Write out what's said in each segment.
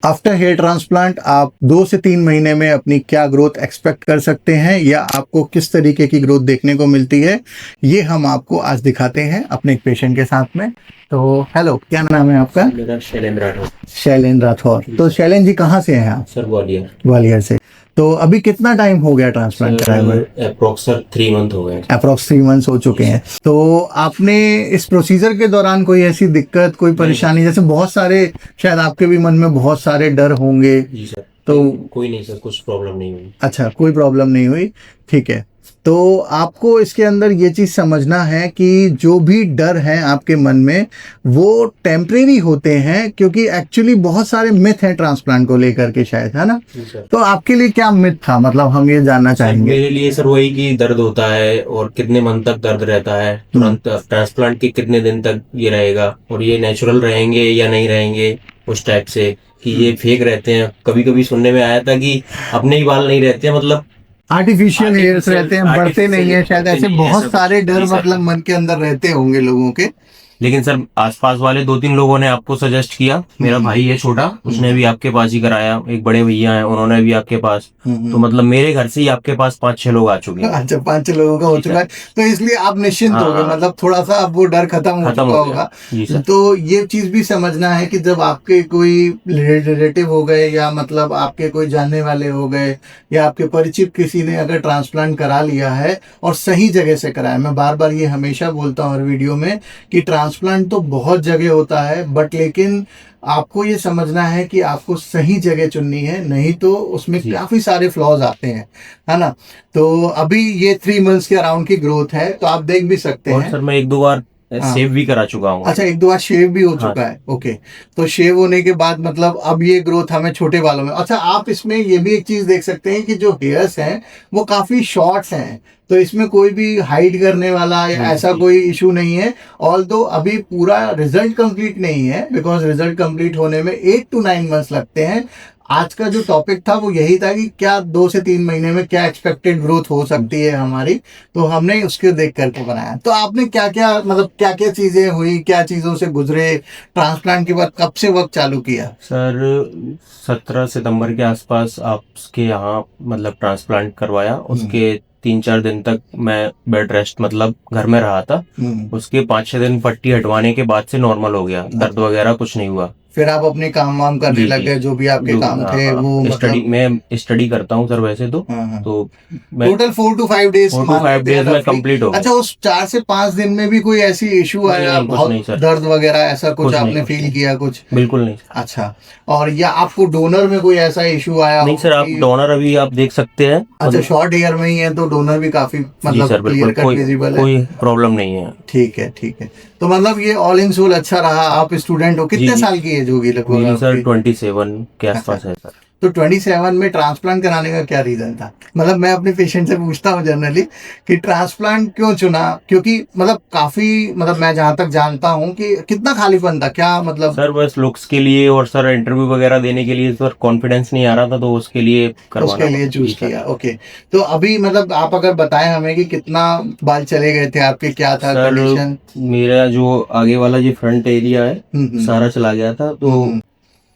After hair transplant आप 2 से 3 महीने में अपनी क्या ग्रोथ एक्सपेक्ट कर सकते हैं या आपको किस तरीके की ग्रोथ देखने को मिलती है, ये हम आपको आज दिखाते हैं अपने एक पेशेंट के साथ में। तो हेलो, क्या नाम है आपका? मेरा शैलेंद्र राठौर। शैलेंद्र राठौर। तो शैलेंद्र जी कहाँ से हैं आप? सर ग्वालियर। ग्वालियर से। तो अभी कितना टाइम हो गया ट्रांसप्लांट कराए हुए? अप्रोक्स 3 मंथ हो गए। अप्रोक्स 3 मंथ्स हो चुके हैं। तो आपने इस प्रोसीजर के दौरान कोई ऐसी दिक्कत, कोई परेशानी, जैसे बहुत सारे शायद आपके भी मन में बहुत सारे डर होंगे? जी सर। तो कोई नहीं सर, कुछ प्रॉब्लम नहीं हुई। अच्छा, कोई प्रॉब्लम नहीं हुई, ठीक है। तो आपको इसके अंदर ये चीज़ समझना है कि जो भी डर हैं आपके मन में वो टेम्परेरी होते हैं, क्योंकि एक्चुअली बहुत सारे मिथ हैं ट्रांसप्लांट को लेकर के शायद, है ना? जी सर। तो आपके लिए क्या मिथ था, मतलब हम ये जानना चाहेंगे। मेरे लिए सर वही कि दर्द होता है और कितने मंथ तक दर्द रहता है, तुरंत ट्रांसप्लांट के कितने दिन तक ये रहेगा और ये नेचुरल रहेंगे या नहीं रहेंगे, उस टाइप से कि ये फेक रहते हैं। कभी कभी सुनने में आया था कि अपने ही बाल नहीं रहते हैं, मतलब आर्टिफिशियल हेयर्स रहते हैं, बढ़ते नहीं है शायद, ऐसे बहुत सारे डर जी सर। मतलब मन के अंदर रहते होंगे लोगों के। लेकिन सर आसपास वाले 2-3 लोगों ने आपको सजेस्ट किया। मेरा भाई है छोटा, उसने भी आपके पास ही कराया। एक बड़े भैया हैं, उन्होंने भी आपके पास। तो मतलब मेरे घर से ही आपके पास 5-6 लोग आ चुके हैं। अच्छा, 5 लोगों का हो जी चुका है, तो इसलिए आप निश्चिंत हाँ, हो गए, हाँ। मतलब थोड़ा सा अब वो डर खत्म हो खत्म चुका हो गया। होगा। जी सर। तो ये चीज भी समझना है कि जब आपके कोई रिलेटिव हो गए या मतलब आपके कोई जानने वाले हो गए या आपके परिचित किसी ने अगर ट्रांसप्लांट करा लिया है और सही जगह से कराया, मैं बार बार ये हमेशा बोलता हूँ हर वीडियो में कि ट्रांसप्लांट तो बहुत जगह होता है, बट लेकिन आपको ये समझना है कि आपको सही जगह चुननी है, नहीं तो उसमें जी। काफी सारे फ्लॉज आते हैं, है ना? तो अभी ये 3 मंथ्स के अराउंड की ग्रोथ है, तो आप देख भी सकते और हैं। सर मैं 1-2 बार हाँ। सेव भी करा चुका हूँ। अच्छा, 1-2 बार शेव भी हो हाँ चुका है, ओके। तो शेव होने के बाद मतलब अब ये ग्रोथ हमें छोटे बालों में। अच्छा, आप इसमें ये भी एक चीज देख सकते हैं कि जो हेयर्स हैं वो काफी शॉर्ट्स हैं, तो इसमें कोई भी हाइड करने वाला या ऐसा जी। कोई इशू नहीं है। ऑल्दो अभी पूरा रिजल्ट कंप्लीट नहीं है, बिकॉज रिजल्ट कंप्लीट होने में 8 to 9 मंथ्स लगते हैं। आज का जो टॉपिक था वो यही था कि क्या 2 से 3 महीने में क्या एक्सपेक्टेड ग्रोथ हो सकती है हमारी, तो हमने उसके देख करके बनाया। तो आपने क्या क्या मतलब क्या क्या चीजें हुई, क्या चीजों से गुजरे, ट्रांसप्लांट के बाद कब से वर्क चालू किया? सर 17 सितंबर के आसपास आपके यहाँ मतलब ट्रांसप्लांट करवाया। उसके 3-4 दिन तक मैं बेड रेस्ट मतलब घर में रहा था। उसके 5-6 दिन पट्टी हटवाने के बाद से नॉर्मल हो गया, दर्द वगैरह कुछ नहीं हुआ। फिर आप अपने काम वाम करने जी, लग जी। गए, जो भी आपके जो काम हाँ, थे हाँ। वो स्टडी मतलब। मैं स्टडी करता हूँ सर वैसे तो। हाँ। तो मैं टोटल 4 to 5 डेज 4 to मान 5 लेते हैं डेज में roughly। कंप्लीट हो गया। अच्छा, उस 4 से 5 दिन में भी कोई ऐसी इशू नहीं, आया, नहीं, कुछ बहुत नहीं सर। दर्द वगैरह ऐसा कुछ कुछ नहीं, आपने कुछ फील नहीं। किया कुछ? बिल्कुल नहीं। अच्छा, और या आपको डोनर में कोई ऐसा इशू आया नहीं हो सर, आप कि? डोनर अभी आप देख सकते हैं अच्छा, शॉर्ट हेयर में ही है तो डोनर भी काफी जी मतलब सर, क्लियर बिल्कुल कट कोई विजिबल है। कोई प्रॉब्लम नहीं है। ठीक है, ठीक है। तो मतलब ये ऑल इन सोल अच्छा रहा। आप स्टूडेंट हो, जी, कितने जी। साल की एज होगी लगभग मेरी सर आपकी? 27 के अच्छा, आसपास है सर। तो 27 में ट्रांसप्लांट कराने का क्या रीजन था? मतलब मैं अपने पेशेंट से पूछता हूँ जनरली कि ट्रांसप्लांट क्यों चुना, क्योंकि मतलब काफी मतलब मैं जहां तक जानता हूँ कि कितना खालीपन था, क्या मतलब? सर बस लुक्स के लिए और सर इंटरव्यू वगैरह देने के लिए सर कॉन्फिडेंस नहीं आ रहा था, तो उसके लिए करवाना उसके लिए पड़ा। चूज जी सर। किया, ओके। तो अभी मतलब आप अगर बताएं हमें कि कितना बाल चले गए थे आपके, क्या था सर कंडीशन? मेरा जो आगे वाला जो फ्रंट एरिया है सारा चला गया था। तो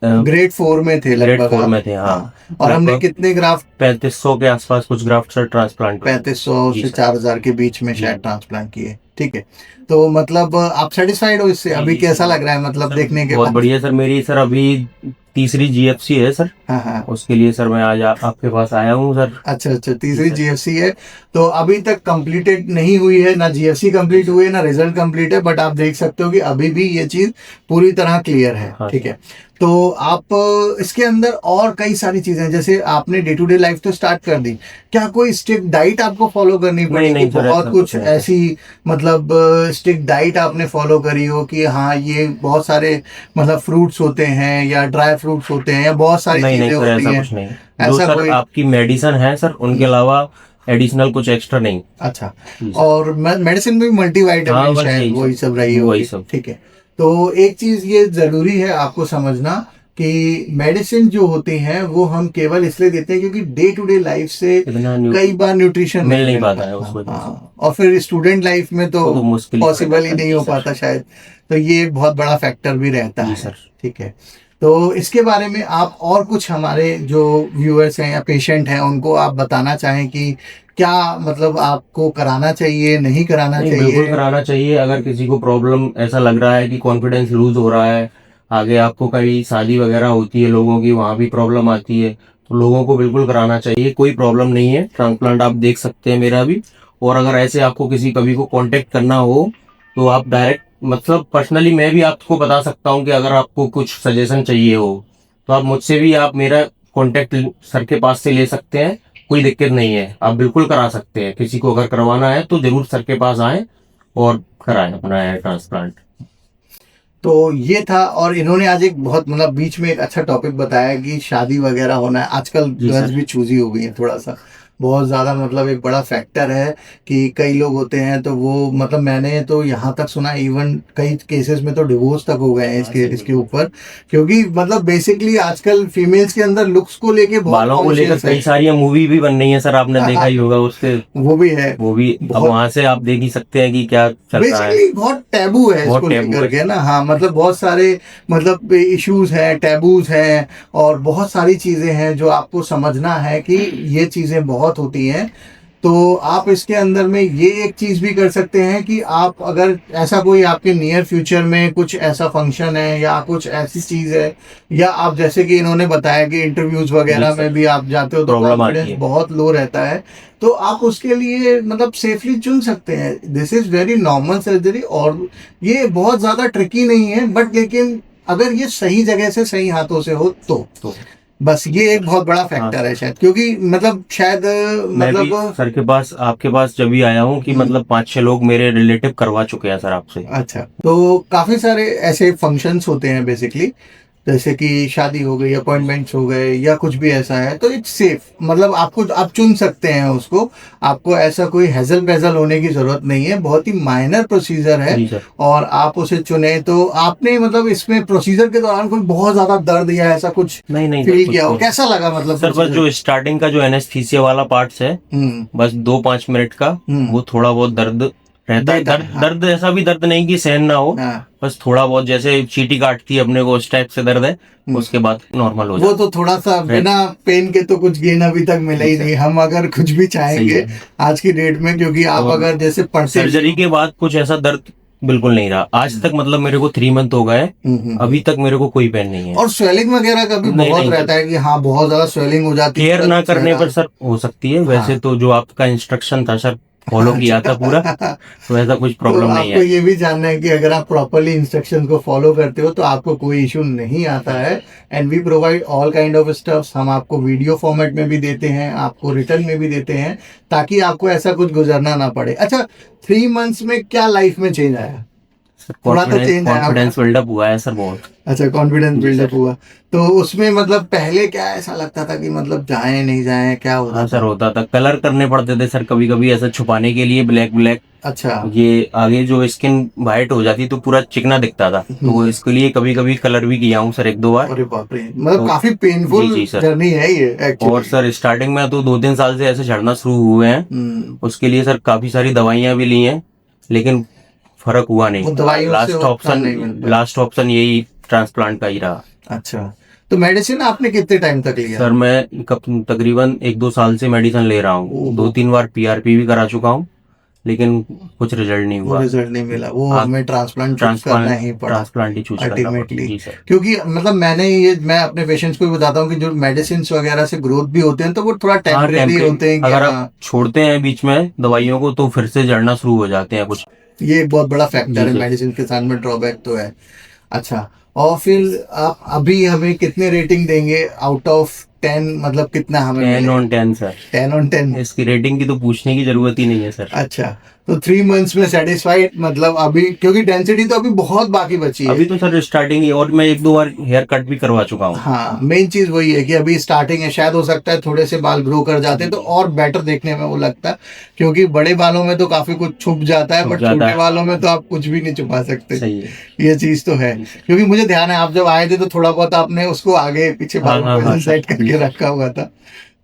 ग्रेड 4 में थे ग्रेड लगभग 4 आप? में थे, हाँ। हाँ। और हमने लगभग कितने ग्राफ्ट? 3500 के आसपास कुछ ग्राफ्ट सर ट्रांसप्लांट हुए। 3500 जी से सर। 4000 के बीच में जी, शायद ट्रांसप्लांट किए, ठीक है। तो मतलब आप सेटिस्फाइड हो इससे? जी, अभी जी कैसा सर। लग रहा है मतलब सर देखने के बहुत बाद? बढ़िया सर। मेरी सर अभी तीसरी जीएफसी है सर। हाँ, हाँ। उसके लिए सर मैं आज आपके पास आया हूँ सर। अच्छा, अच्छा, जी तीसरी सर। जीएफसी है। तो अभी तक कंप्लीटेड नहीं हुई है, ना जीएफसी कंप्लीट हुई है ना रिजल्ट कंप्लीट है, बट आप देख सकते हो कि अभी भी ये चीज पूरी तरह क्लियर है, हाँ ठीक सर। है। तो आप इसके अंदर और कई सारी चीजें, जैसे आपने डे टू डे लाइफ तो स्टार्ट कर दी, क्या कोई स्ट्रिक्ट डाइट आपको फॉलो करनी नहीं, पड़ेगी? नहीं सर, बहुत ऐसा कुछ कुछ नहीं सर। ऐसी मतलब स्ट्रिक्ट डाइट आपने फॉलो करी हो कि हाँ ये बहुत सारे मतलब फ्रूट्स होते हैं या ड्राई फ्रूट्स होते हैं या बहुत सारी नहीं, नहीं चीजें सर, होती ऐसा हैं, कुछ नहीं। जो ऐसा सर कोई? आपकी मेडिसिन है सर, उनके अलावा एडिशनल कुछ एक्स्ट्रा नहीं। अच्छा, जी सर। और मेडिसिन में मल्टी हाँ वाइटामिन बस शायद यही वही सब। सब रही वही होगी, सब। ठीक है। तो एक चीज ये जरूरी है आपको समझना कि मेडिसिन जो होती हैं वो हम केवल इसलिए देते हैं क्योंकि डे टू डे लाइफ से इतना कई बार न्यूट्रिशन मिल नहीं नहीं मिलता। पाता है उस हाँ, वजह से। हाँ, और फिर स्टूडेंट लाइफ में तो वो तो मुश्किल ही पड़ पॉसिबल ही जाता है। नहीं जी हो सर। पाता शायद। तो ये बहुत बड़ा फैक्टर भी रहता जी है, सर। ठीक है। तो इसके बारे में आप और कुछ हमारे जो व्यूअर्स हैं या पेशेंट हैं उनको आप बताना चाहें कि क्या मतलब आपको कराना चाहिए, नहीं कराना नहीं, बिल्कुल चाहिए? कराना चाहिए। अगर किसी को प्रॉब्लम ऐसा लग रहा है कि कॉन्फिडेंस लूज हो रहा है, आगे आपको कभी शादी वगैरह होती है लोगों की, वहाँ भी प्रॉब्लम आती है, तो लोगों को बिल्कुल कराना चाहिए। कोई प्रॉब्लम नहीं है, ट्रांसप्लांट आप देख सकते हैं मेरा भी। और अगर ऐसे आपको किसी कभी को कांटेक्ट करना हो तो आप डायरेक्ट, मतलब पर्सनली मैं भी आपको बता सकता हूँ कि अगर आपको कुछ सजेशन चाहिए हो तो आप मुझसे भी, आप मेरा कांटेक्ट सर के पास से ले सकते हैं। कोई दिक्कत नहीं है, आप बिल्कुल करा सकते हैं। किसी को अगर करवाना है तो जरूर सर के पास आएं और कराएं अपना हेयर ट्रांसप्लांट। तो ये था, और इन्होंने आज एक बहुत मतलब बीच में एक अच्छा टॉपिक बताया कि शादी वगैरह होना है आजकल, जी गर्ल्स सर। भी चूजी हो गई है थोड़ा सा, बहुत ज़्यादा मतलब एक बड़ा फैक्टर है कि कई लोग होते हैं तो वो मतलब मैंने तो यहाँ तक सुना इवन कई केसेस में तो डिवोर्स तक हो गए हैं हाँ सर, इसके बिल्कुल। ऊपर, क्योंकि मतलब बेसिकली आजकल फीमेल्स के अंदर लुक्स को लेके बहुत बालों को लेकर कॉन्शियस कई सारी मूवी भी बन रही है सर, आपने देखा ही है। होगा उसके। वो भी है। वो भी अब बहुत वहां से आप देख ही सकते हैं कि क्या चल रहा है। बेसिकली बहुत टैबू है बहुत इसको टैबू लेकर है के सर। ना, हाँ मतलब बहुत सारे मतलब इश्यूज हैं, टैबूज हैं, और बहुत सारी चीजें हैं जो आपको समझना है कि ये चीजें बहुत होती हैं। तो आप इसके अंदर में ये एक चीज भी कर सकते हैं कि आप अगर ऐसा कोई आपके नियर फ्यूचर में कुछ ऐसा फंक्शन है या कुछ ऐसी चीज है, या आप जैसे कि इन्होंने बताया कि इंटरव्यूज जी वगैरह में सर, भी आप जाते हो तो प्रॉब्लम आती कॉन्फिडेंस है। बहुत लो रहता है, तो आप उसके लिए मतलब सेफली चुन सकते हैं। This is very normal surgery, और ये बहुत ज्यादा ट्रिकी नहीं है, बट लेकिन अगर ये सही जगह से सही हाथों से हो तो बस ये एक बहुत बड़ा हाँ फैक्टर है सर, शायद, क्योंकि मतलब शायद मैं भी मतलब सर के पास, आपके पास जब भी आया हूँ कि हम्म, मतलब 5-6 लोग मेरे रिलेटिव करवा चुके हैं सर आपसे। अच्छा, तो काफी सारे ऐसे फंक्शंस होते हैं बेसिकली, जैसे कि शादी हो गई, अपॉइंटमेंट्स हो गए, या कुछ भी ऐसा है, तो इट्स सेफ, मतलब आपको आप चुन सकते हैं उसको। आपको ऐसा कोई हेजल बेजल होने की जरूरत नहीं है, बहुत ही माइनर प्रोसीजर है, जी सर। और आप उसे चुने। तो आपने मतलब इसमें प्रोसीजर के दौरान कोई बहुत ज्यादा दर्द या ऐसा कुछ नहीं नहीं सर, फील कुछ किया हो? नहीं। कैसा लगा मतलब सर बस प्रोसीजर? जो स्टार्टिंग का जो एनेस्थीसिया वाला पार्ट्स है, हम्म। बस 2-5 मिनट का, हम्म। वो थोड़ा बहुत दर्द रहता है। देता दर्द है, हाँ। दर्द ऐसा भी दर्द नहीं कि सहन ना हो, हाँ। बस थोड़ा बहुत जैसे चींटी काटती है अपने को उस टाइप से दर्द है। हम्म। उसके बाद नॉर्मल हो वो जाता तो थोड़ा सा है। बिना पेन के तो कुछ गेन अभी तक मिला जी ही सर, नहीं, हम अगर कुछ भी सही चाहेंगे है। आज की डेट में, क्योंकि आप और अगर जैसे पढ़ते भी सर्जरी हो। के बाद कुछ ऐसा दर्द बिल्कुल नहीं रहा आज तक, मतलब मेरे को 3 मंथ हो गए, अभी तक मेरे को कोई पेन नहीं है। और स्वेलिंग वगैरह का भी नहीं बहुत नहीं सर, रहता है कि हाँ बहुत ज्यादा स्वेलिंग हो जाती है, केयर पूरा ना करने चेहरा। पर सर हो सकती है, वैसे हाँ। तो जो आपका इंस्ट्रक्शन था सर फॉलो किया था पूरा, अच्छा। तो ऐसा कुछ तो प्रॉब्लम नहीं आपको है। ये भी जानना है कि अगर आप प्रॉपरली इंस्ट्रक्शंस को फॉलो करते हो तो आपको कोई इशू नहीं आता है। And we provide all kind of stuffs, हम आपको वीडियो फॉर्मेट में भी देते हैं, आपको रिटर्न में भी देते हैं, ताकि आपको ऐसा कुछ गुजरना ना पड़े। अच्छा, 3 मंथ्स में क्या लाइफ में चेंज आया? सर थोड़ा तो कॉन्फिडेंस चेंज आया होगा। कॉन्फिडेंस बिल्डअप हुआ है सर बहुत। अच्छा, कॉन्फिडेंस जी बिल्डअप सर। हुआ। तो उसमें मतलब पहले क्या ऐसा लगता था कि मतलब जाएं नहीं जाएं, क्या होता हाँ सर, था? होता था, कलर करने पड़ते थे सर कभी कभी ऐसा छुपाने के लिए, ब्लैक ब्लैक। अच्छा। ये आगे जो स्किन वाइट हो जाती तो पूरा चिकना दिखता था, तो हम्म। इसके लिए कभी कभी कलर भी किया हूँ सर 1-2 बार। अरे बाप रे, मतलब तो काफी जी पेनफुल जी सर। जर्नी है ये और एक्चुअली। सर स्टार्टिंग में तो 2-3 साल से ऐसे झड़ना शुरू हुए हैं, हम्म। उसके लिए सर काफी सारी दवाइयां भी ली हैं, लेकिन फर्क हुआ नहीं। वो दवाइयों से लास्ट उतना ऑप्शन नहीं मिल पाया। लास्ट ऑप्शन यही ट्रांसप्लांट का ही रहा। अच्छा, तो मेडिसिन आपने कितने टाइम तक लिया? सर मैं तकरीबन 1-2 साल से मेडिसिन ले रहा हूँ, ओहो। 2-3 बार पीआरपी भी करा चुका हूँ, लेकिन कुछ रिजल्ट नहीं वो हुआ। रिजल्ट नहीं मिला, वो आप हमें ट्रांसप्लांट चूज करना ट्रांसप्लांट ही पड़ा ट्रांसप्लांट ही चूज करना पड़ा। अल्टीमेटली। जी सर। क्योंकि मतलब मैं अपने पेशेंट्स को भी बताता हूँ कि जो मेडिसिन वगैरह से ग्रोथ भी होते हैं तो वो थोड़ा हाँ, टेम्परेरी टेम्परेरी, होते हैं कि अगर आप हाँ। छोड़ते हैं बीच में दवाइयों को तो फिर से जड़ना शुरू हो जाते हैं कुछ। ये एक बहुत बड़ा फैक्टर जी है, सर। मेडिसिन के साथ में ड्रॉबैक तो है। अच्छा, और फिर आप अभी हमें कितने रेटिंग देंगे आउट ऑफ 10, मतलब कितना हमें 10/10 मिलेगा? सर। 10/10। इसकी रेटिंग की तो पूछने की जरूरत ही नहीं है सर। अच्छा, तो 3 मंथ्स में सेटिस्फाइड, मतलब अभी क्योंकि डेंसिटी तो अभी बहुत बाकी बची है। अभी तो सर स्टार्टिंग ही, और मैं 1-2 बार हेयर कट भी करवा चुका हूँ। हाँ, मेन चीज वही है कि अभी स्टार्टिंग है, शायद हो सकता है थोड़े से बाल ग्रो कर जाते तो और बेटर देखने में वो लगता है, क्योंकि बड़े बालों में तो काफी कुछ छुप जाता है, छुप बट जाता छोटे है। बालों में तो आप कुछ भी नहीं छुपा सकते। सही है। ये चीज तो है, जी सर। क्योंकि मुझे ध्यान है आप जब आए थे तो थोड़ा बहुत आपने उसको आगे पीछे हाँ बालों हाँ को हाँ ऐसे सर, सेट जी करके सर। रखा हुआ था।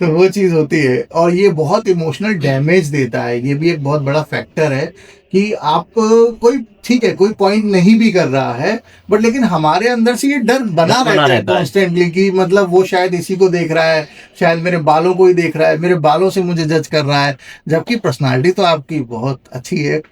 तो वो चीज होती है, और ये बहुत इमोशनल डैमेज देता है। ये भी एक बहुत बड़ा फैक्टर है कि आप कोई, ठीक है, कोई पॉइंट नहीं भी कर रहा है, बट लेकिन हमारे अंदर से ये डर बना बना रहता है रहता है। कॉन्स्टेंटली कि मतलब वो शायद इसी को देख रहा है, शायद मेरे बालों को ही देख रहा है, मेरे बालों से मुझे जज कर रहा है। जबकि पर्सनालिटी तो आपकी बहुत अच्छी है,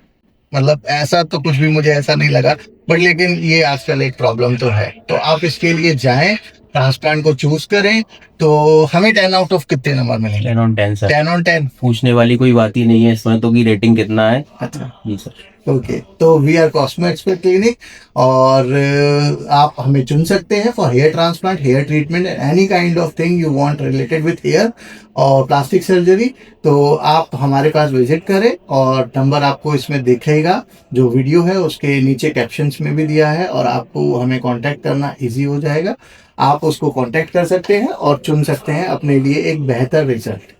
मतलब ऐसा तो कुछ भी मुझे ऐसा नहीं लगा। बट लेकिन ये आजकल एक प्रॉब्लम तो है, तो आप इसके लिए जाएं, ट्रांसप्लांट को चूज करें। तो हमें 10 आउट ऑफ कितने नंबर मिलेंगे? 10/10 सर। 10/10। पूछने वाली कोई बात ही नहीं है इसमें तो कि रेटिंग कितना है। अच्छा, जी सर। ओके। तो we are Cosmo expert clinic, और आप हमें चुन सकते हैं for hair transplant, hair treatment, any kind of thing you want related with hair और प्लास्टिक सर्जरी। तो आप हमारे पास विजिट करें, और नंबर आपको इसमें दिखेगा, जो वीडियो है उसके नीचे कैप्शंस में भी दिया है, और आपको हमें कांटेक्ट करना इजी हो जाएगा। आप उसको कांटेक्ट कर सकते हैं और चुन सकते हैं अपने लिए एक बेहतर रिजल्ट।